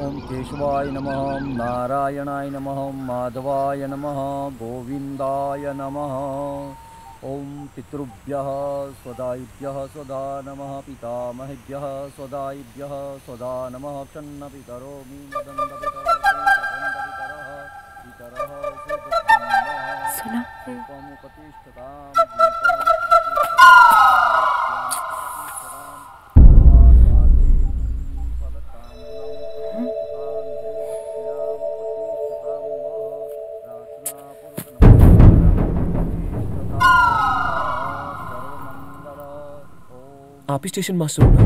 ओम केशवाय नमः, ओम नारायणाय नमः, ओम माधवाय नमः, गोविंदाय नमः। ओम पितृभ्यः स्वदायिभ्यः स्वदा नमः, पितामहेभ्यः स्वदायिभ्यः स्वदा नमः। क्षन्न पितरो मीनदण्डपितरो श्रीप्रबन्धपितरः पितरः सुना आप ही स्टेशन मास्टर हो ना?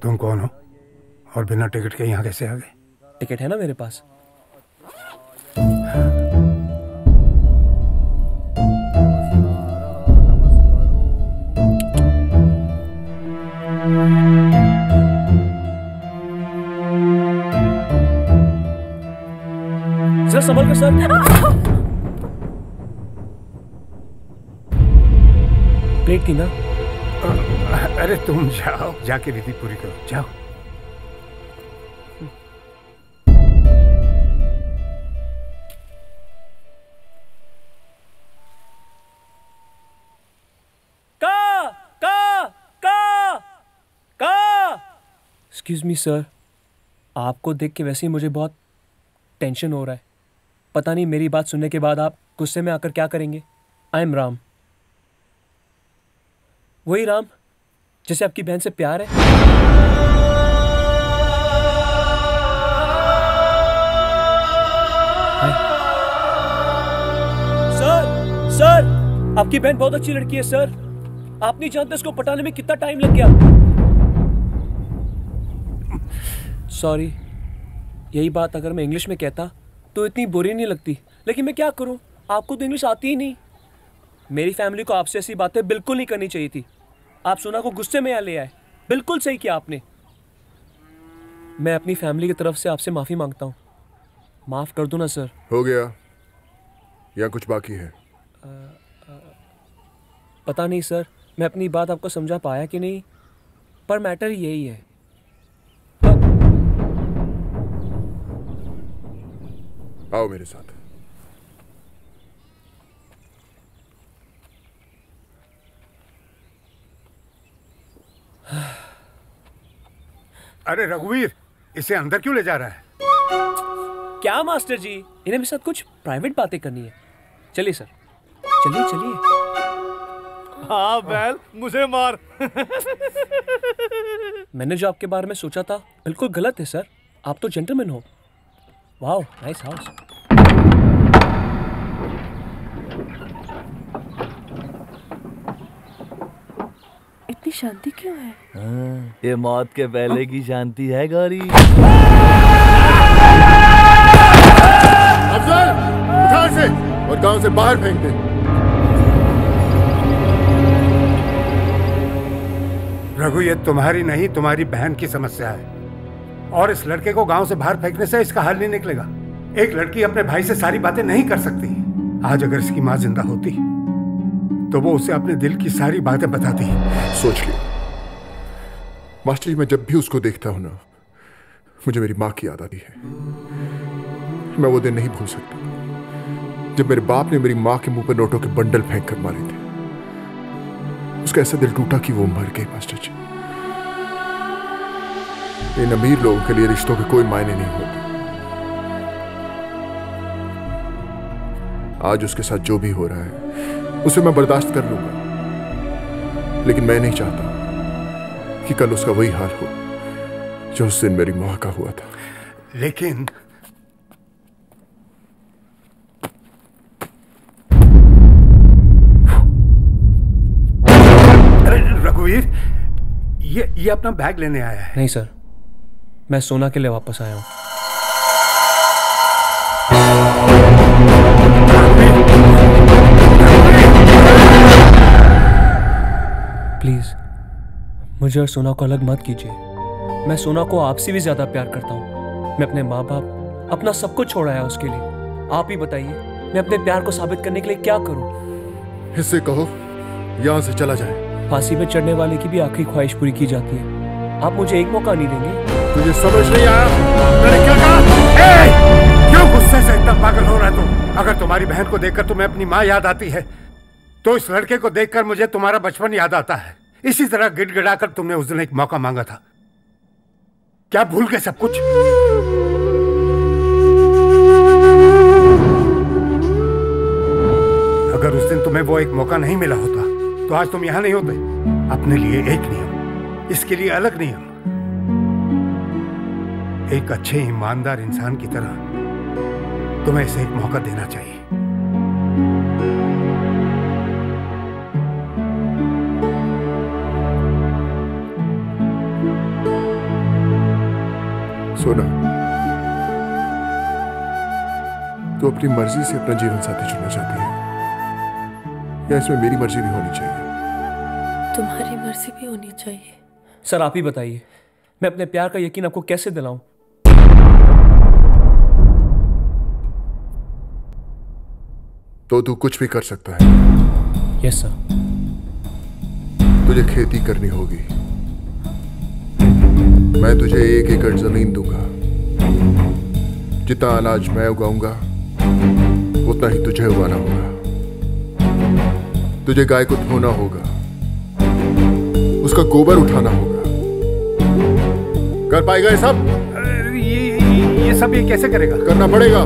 तुम कौन हो और बिना टिकट के यहाँ कैसे आ गए? टिकट है ना मेरे पास। सर संभल कर सर। प्लेट थी ना? अरे तुम जाओ, जाके रीति पूरी करो, जाओ। एक्सक्यूज मी सर, आपको देख के वैसे ही मुझे बहुत टेंशन हो रहा है। पता नहीं मेरी बात सुनने के बाद आप गुस्से में आकर क्या करेंगे। आई एम राम, वही राम जैसे आपकी बहन से प्यार है। सर सर, आपकी बहन बहुत अच्छी लड़की है सर। आप नहीं जानते उसको पटाने में कितना टाइम लग गया। सॉरी, यही बात अगर मैं इंग्लिश में कहता तो इतनी बुरी नहीं लगती, लेकिन मैं क्या करूं, आपको तो इंग्लिश आती ही नहीं। मेरी फैमिली को आपसे ऐसी बातें बिल्कुल नहीं करनी चाहिए थी। आप सोना को गुस्से में यहाँ ले आए, बिल्कुल सही किया आपने। मैं अपनी फैमिली की तरफ से आपसे माफ़ी मांगता हूँ, माफ़ कर दो ना सर। हो गया या कुछ बाकी है? पता नहीं सर, मैं अपनी बात आपको समझा पाया कि नहीं, पर मैटर यही है। आओ मेरे साथ। अरे रघुवीर, इसे अंदर क्यों ले जा रहा है? क्या मास्टर जी, इन्हें मेरे साथ कुछ प्राइवेट बातें करनी है। चलिए सर, चलिए चलिए। हाँ बैल, मुझे मार। मैंने जो आपके बारे में सोचा था बिल्कुल गलत है सर। आप तो जेंटलमैन हो। Wow, nice house. इतनी शांति क्यों है? ये मौत के पहले की शांति है गौरी। अफजल, उठा इसे और गांव से बाहर फेंक दे। रघु, ये तुम्हारी नहीं, तुम्हारी बहन की समस्या है, और इस लड़के को गांव से बाहर फेंकने से इसका हल नहीं निकलेगा। एक लड़की अपने भाई से सारी बातें नहीं कर सकती। आज अगर इसकी माँ जिंदा होती तो वो उसे अपने दिल की सारी बातें बताती। सोच लिया मास्टर जी, मैं जब भी उसको देखता हूं ना, मुझे मेरी माँ की याद आती है। मैं वो दिन नहीं भूल सकता जब मेरे बाप ने मेरी माँ के मुंह पर नोटों के बंडल फेंक कर मारे थे। उसका ऐसा दिल टूटा कि वो मर गई मास्टर जी। इन अमीर लोगों के लिए रिश्तों के कोई मायने नहीं होते। आज उसके साथ जो भी हो रहा है उसे मैं बर्दाश्त कर लूंगा, लेकिन मैं नहीं चाहता कि कल उसका वही हाल हो जो उस दिन मेरी मां का हुआ था। लेकिन अरे रघुवीर, ये अपना बैग लेने आया है। नहीं सर, मैं सोना के लिए वापस आया हूँ। प्लीज मुझे और सोना को अलग मत कीजिए। मैं सोना को आपसे भी ज्यादा प्यार करता हूँ। मैं अपने माँ बाप, अपना सब कुछ छोड़ा है उसके लिए। आप ही बताइए, मैं अपने प्यार को साबित करने के लिए क्या करूँ? इससे कहो यहाँ से चला जाए। फांसी पे चढ़ने वाले की भी आखिरी ख्वाहिश पूरी की जाती है। आप मुझे एक मौका नहीं देंगे? तुझे समझ नहीं आया मैंने क्या कहा? क्यों गुस्से से इतना पागल हो रहा है तुम? अगर तुम्हारी बहन को देखकर तुम्हें अपनी माँ याद आती है तो इस लड़के को देखकर मुझे तुम्हारा बचपन याद आता है। इसी तरह गिड़गिड़ाकर तुमने उस दिन एक मौका मांगा था। क्या भूल गए सब कुछ? अगर उस दिन तुम्हें वो एक मौका नहीं मिला होता तो आज तुम यहां नहीं होते। अपने लिए एक नियम, इसके लिए अलग नियम। एक अच्छे ईमानदार इंसान की तरह तुम्हें इसे एक मौका देना चाहिए। सोना, तू अपनी मर्जी से अपना जीवन साथी चुनना चाहती है या इसमें मेरी मर्जी भी होनी चाहिए? तुम्हारी मर्जी भी होनी चाहिए। सर आप ही बताइए, मैं अपने प्यार का यकीन आपको कैसे दिलाऊं? तो तू कुछ भी कर सकता है। Yes sir. तुझे खेती करनी होगी। मैं तुझे 1 एकड़ जमीन दूंगा। जितना अनाज मैं उगाऊंगा उतना ही तुझे उगाना होगा। तुझे गाय को धोना होगा, उसका गोबर उठाना होगा। कर पाएगा ये सब? ये सब ये कैसे करेगा? करना पड़ेगा।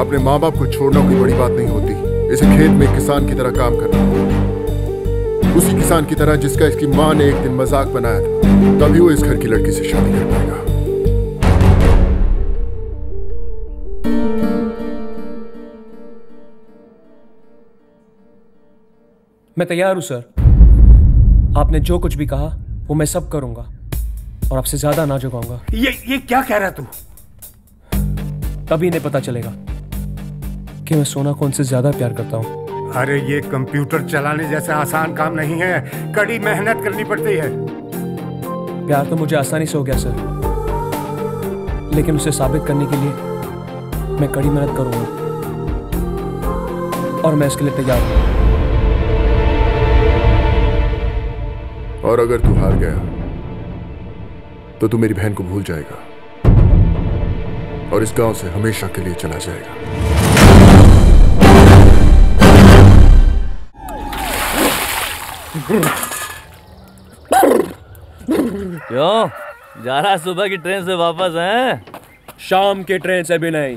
अपने माँ बाप को छोड़ना कोई बड़ी बात नहीं होती। इसे खेत में किसान की तरह काम करना होगा, उसी किसान की तरह जिसका इसकी माँ ने एक दिन मजाक बनाया था। तभी वो इस घर की लड़की से शादी कर पाएगा। मैं तैयार हूं सर। आपने जो कुछ भी कहा वो मैं सब करूंगा और आपसे ज्यादा ना जुगाऊंगा। ये क्या कह रहा तू? तभी इन्हें पता चलेगा कि मैं सोना को उनसे ज्यादा प्यार करता हूं। अरे ये कंप्यूटर चलाने जैसा आसान काम नहीं है, कड़ी मेहनत करनी पड़ती है। प्यार तो मुझे आसानी से हो गया सर, लेकिन उसे साबित करने के लिए मैं कड़ी मेहनत करूंगा और मैं इसके लिए तैयार हूं। और अगर तू हार गया तो तू मेरी बहन को भूल जाएगा और इस गांव से हमेशा के लिए चला जाएगा। क्यों जा रहा? सुबह की ट्रेन से वापस हैं? शाम के ट्रेन से भी नहीं।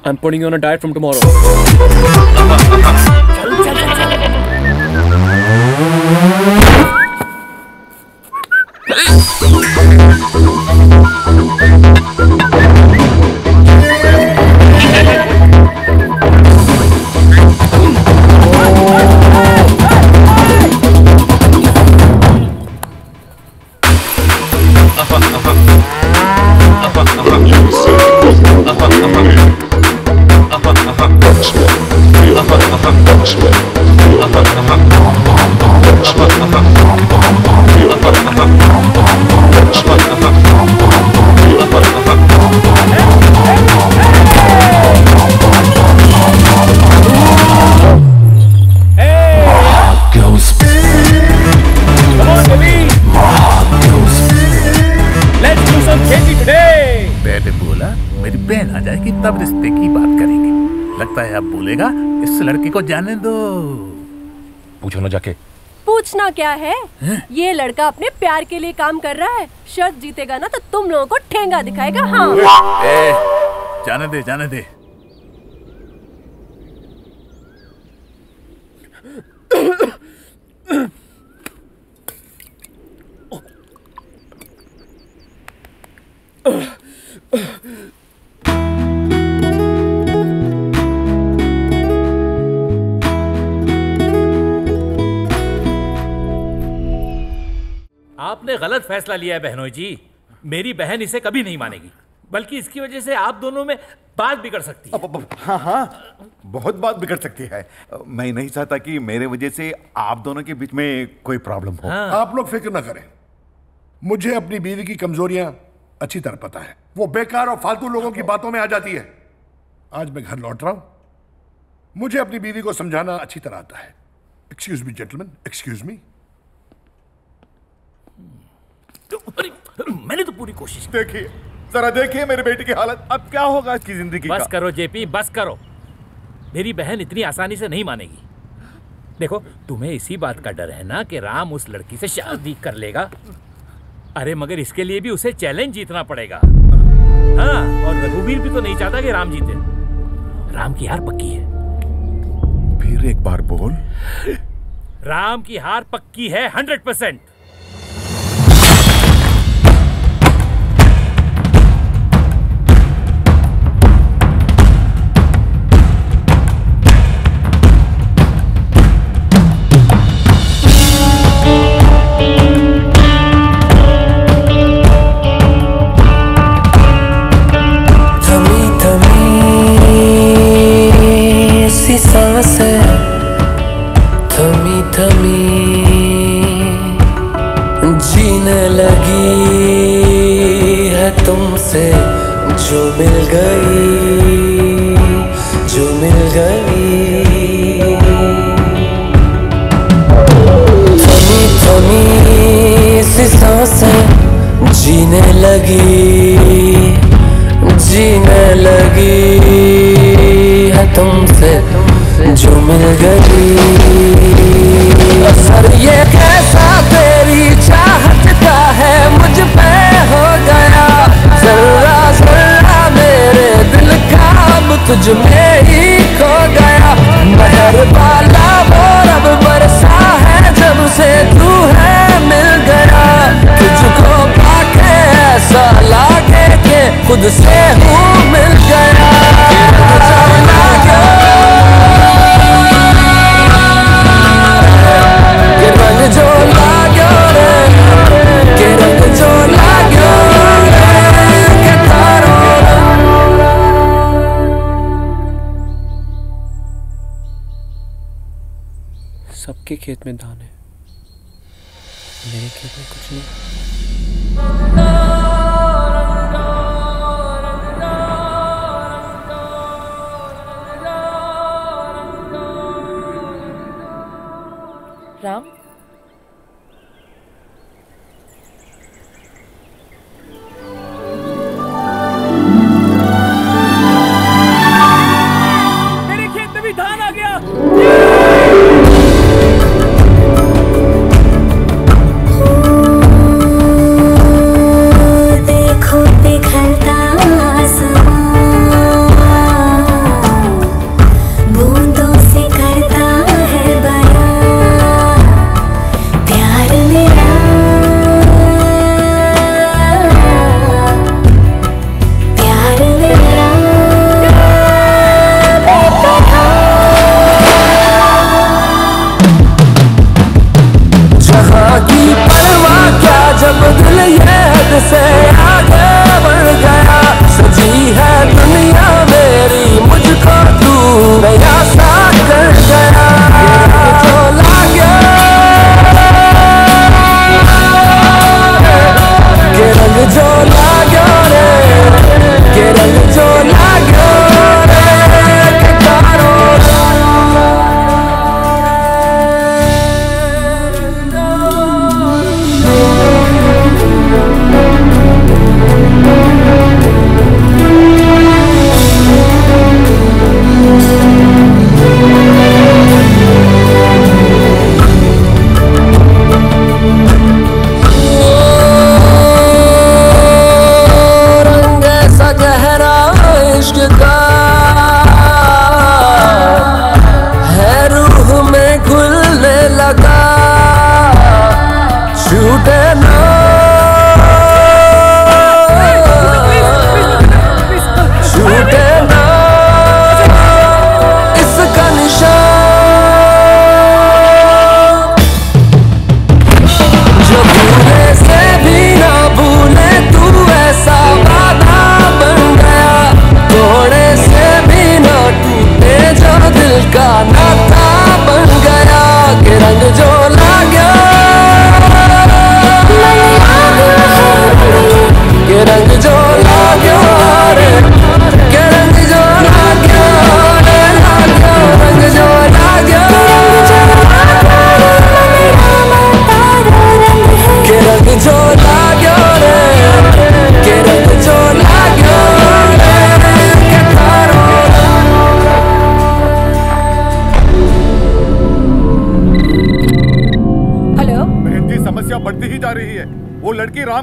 I'm putting you on a diet from tomorrow. तब रिश्ते की बात करेंगे। लगता है अब बोलेगा इस लड़के को जाने दो। पूछो ना जाके। पूछना क्या है? ये लड़का अपने प्यार के लिए काम कर रहा है। शर्त जीतेगा ना तो तुम लोगों को ठेंगा दिखाएगा। हाँ जाने दे जाने दे। आपने गलत फैसला लिया है बहनोई जी। मेरी बहन इसे कभी नहीं मानेगी, बल्कि इसकी वजह से आप दोनों में बात बिगड़ सकती है। हाँ हाँ, बहुत बात बिगड़ सकती है। मैं नहीं चाहता कि मेरे वजह से आप दोनों के बीच में कोई प्रॉब्लम हो। हाँ। आप लोग फिक्र ना करें, मुझे अपनी बीवी की कमजोरियां अच्छी तरह पता है। वो बेकार और फालतू लोगों की बातों में आ जाती है। आज मैं घर लौट रहा हूं, मुझे अपनी बीवी को समझाना अच्छी तरह आता है। Excuse me gentleman, excuse me. मैंने तो पूरी कोशिश की। देखिए, जरा देखिए मेरे बेटे की हालत। अब क्या होगा इसकी जिंदगी का? बस करो जेपी, बस करो। मेरी बहन इतनी आसानी से नहीं मानेगी। देखो, तुम्हें इसी बात का डर है ना कि राम उस लड़की से शादी कर लेगा। अरे मगर इसके लिए भी उसे चैलेंज जीतना पड़ेगा। हाँ, और रघुवीर भी तो नहीं चाहता कि राम जीते। राम की हार पक्की है। फिर एक बार बोल। राम की हार पक्की है 100%। थमी थमी जीने लगी है तुमसे, जो मिल गई, जो मिल गई। थमी थमी सी सांसें जीने लगी, जीने लगी है तुमसे, जो मिल गई। असर ये कैसा तेरी चाहत का है मुझ पे हो गया, जरा जरा मेरे दिल का अब तुझ में ही खो गया। महर वाला वो रब बरसा है जब से तू है मिल गया। तुझको पाके ऐसा लागे कि खुद से हूँ मिल गया। जो लागो रे, के रंग जो लागो रे, के तारो सबके खेत में धान है, मेरे खेत में कुछ नहीं। राम, मेरे खेत में भी धान आ गया।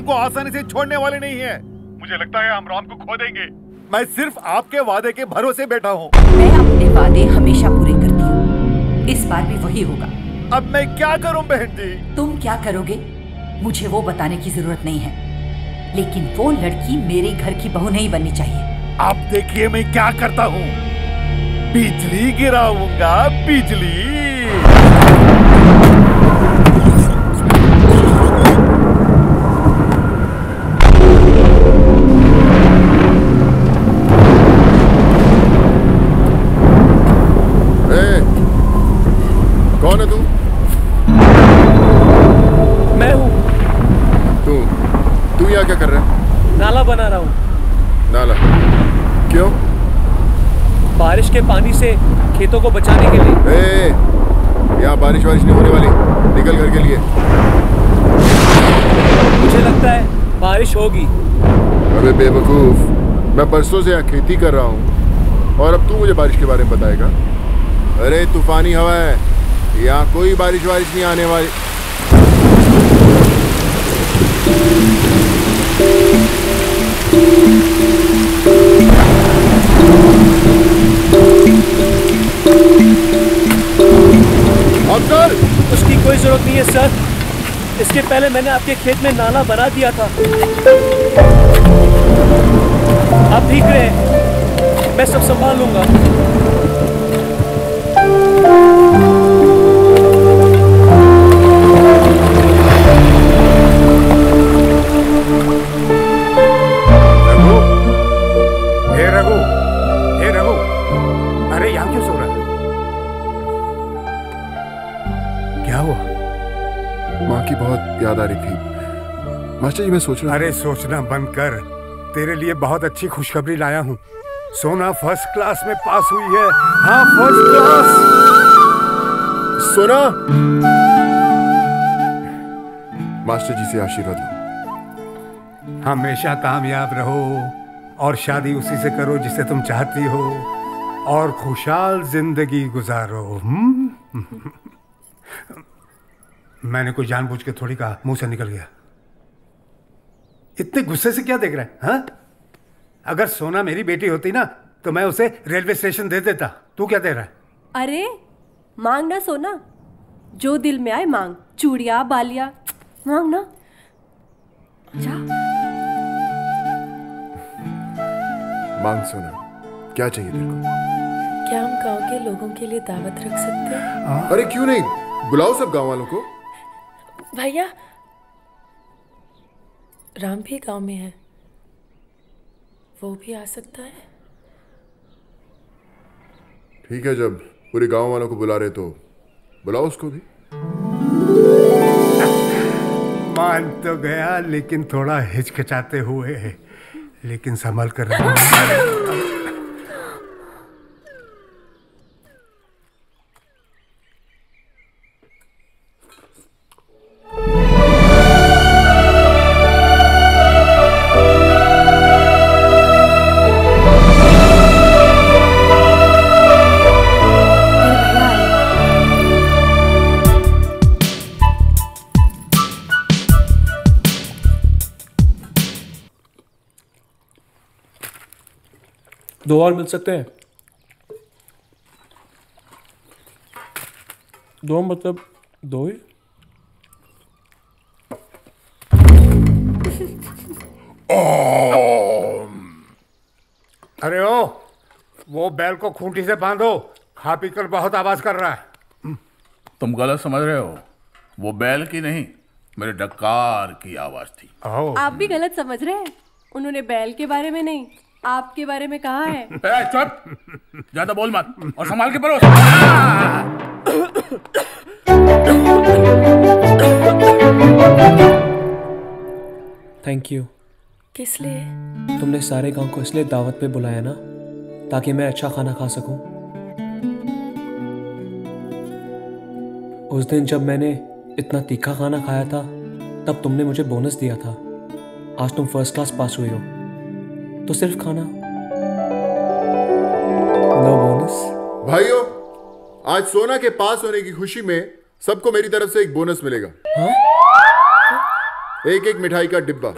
राम को आसानी से छोड़ने वाले नहीं है। मुझे लगता है हम राम को खो देंगे। मैं सिर्फ आपके वादे के भरोसे बैठा हूँ। मैं अपने वादे हमेशा पूरे करती हूँ, इस बार भी वही होगा। अब मैं क्या करूँ बहन जी? तुम क्या करोगे मुझे वो बताने की जरूरत नहीं है, लेकिन वो लड़की मेरे घर की बहू नहीं बननी चाहिए। आप देखिए मैं क्या करता हूँ, बिजली गिराऊंगा, बिजली। कौन है तू? मैं हूँ। तू यहाँ क्या कर रहा है? नाला बना रहा हूँ। नाला? क्यों? बारिश के पानी से खेतों को बचाने के लिए। यहाँ बारिश नहीं होने वाली, निकल घर के लिए। मुझे लगता है बारिश होगी। अबे बेवकूफ, मैं परसों से यहाँ खेती कर रहा हूँ और अब तू मुझे बारिश के बारे में बताएगा? अरे तूफानी हवा है, यहाँ कोई बारिश नहीं आने वाली। अफसर, उसकी कोई जरूरत नहीं है सर। इसके पहले मैंने आपके खेत में नाला बना दिया था। आप ठीक रहे, मैं सब संभाल लूंगा। रघु, अरे यहाँ क्यों सो रहा है? क्या हुआ? माँ की बहुत याद आ रही थी मास्टर जी। मैं सोच रहा। अरे सोचना बंद कर, तेरे लिए बहुत अच्छी खुशखबरी लाया हूँ। सोना फर्स्ट क्लास में पास हुई है। हाँ, फर्स्ट क्लास। सोना, मास्टर जी से आशीर्वाद लो। हमेशा कामयाब रहो और शादी उसी से करो जिसे तुम चाहती हो और खुशहाल जिंदगी गुजारो। मैंने कोई जानबूझ के थोड़ी कहा, मुंह से निकल गया। इतने गुस्से से क्या देख रहा है? हाँ? अगर सोना मेरी बेटी होती ना तो मैं उसे रेलवे स्टेशन दे देता। तू क्या दे रहा है? अरे मांग ना सोना, जो दिल में आए मांग। चूड़िया बालिया मांग ना। जा मांग सोना, क्या चाहिए तेरे को? क्या हम गांव के लोगों के लिए दावत रख सकते हैं? अरे क्यों नहीं, बुलाओ सब गांव वालों को। भैया, राम भी गांव में है, वो भी आ सकता है। ठीक है, जब पूरे गांव वालों को बुला रहे तो बुलाओ उसको भी। मान तो गया, लेकिन थोड़ा हिचकिचाते हुए, लेकिन संभल कर रहा। दो और मिल सकते हैं? दो मतलब दो ही? अरे ओ, वो बैल को खूंटी से बांधो, खा पी कर बहुत आवाज कर रहा है। तुम गलत समझ रहे हो, वो बैल की नहीं, मेरे डकार की आवाज थी। आप भी गलत समझ रहे हैं, उन्होंने बैल के बारे में नहीं, आपके बारे में कहा है। चुप, ज्यादा बोल मत और संभाल के परोस। Thank you. किस लिए? तुमने सारे गांव को इसलिए दावत पे बुलाया ना, ताकि मैं अच्छा खाना खा सकूं। उस दिन जब मैंने इतना तीखा खाना खाया था, तब तुमने मुझे बोनस दिया था। आज तुम फर्स्ट क्लास पास हुई हो, तो सिर्फ खाना, नो बोनस। भाइयों, आज सोना के पास होने की खुशी में सबको मेरी तरफ से एक बोनस मिलेगा। हाँ? एक एक मिठाई का डिब्बा।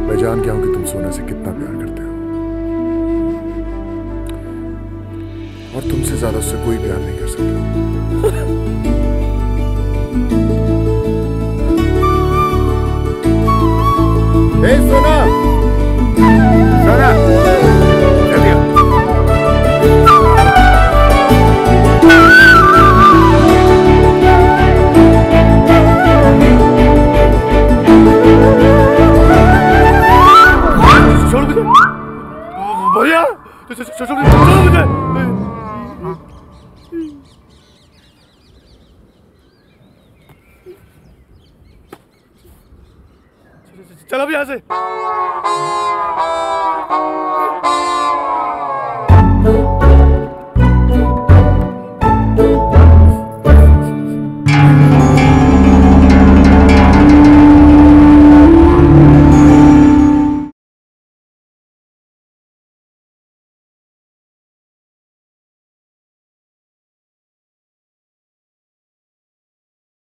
मैं जान गया हूं कि तुम सोना से कितना प्यार करते हो और तुमसे ज्यादा उससे कोई प्यार नहीं कर सकता। ए सोना, सोना, जल्दी आओ। छोड़ मुझे भैया, छोड़ मुझे। चल अब यहाँ से।